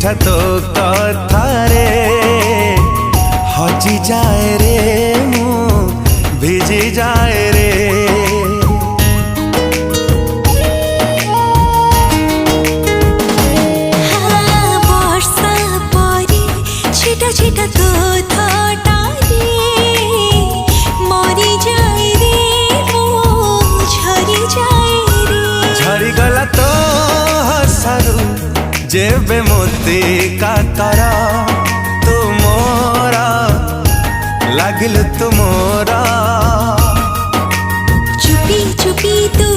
चिठा तो कथारे हजी जाए रे मु भिजी जाए रे। वर्षा परी छिटा छिटा कथाटारे मरी जाए रे मु झरी जाए रे। झरी गला तो हसारू जेबे मोती काकर तुमोरा लागिल तुमोरा। चुपी चुपी तू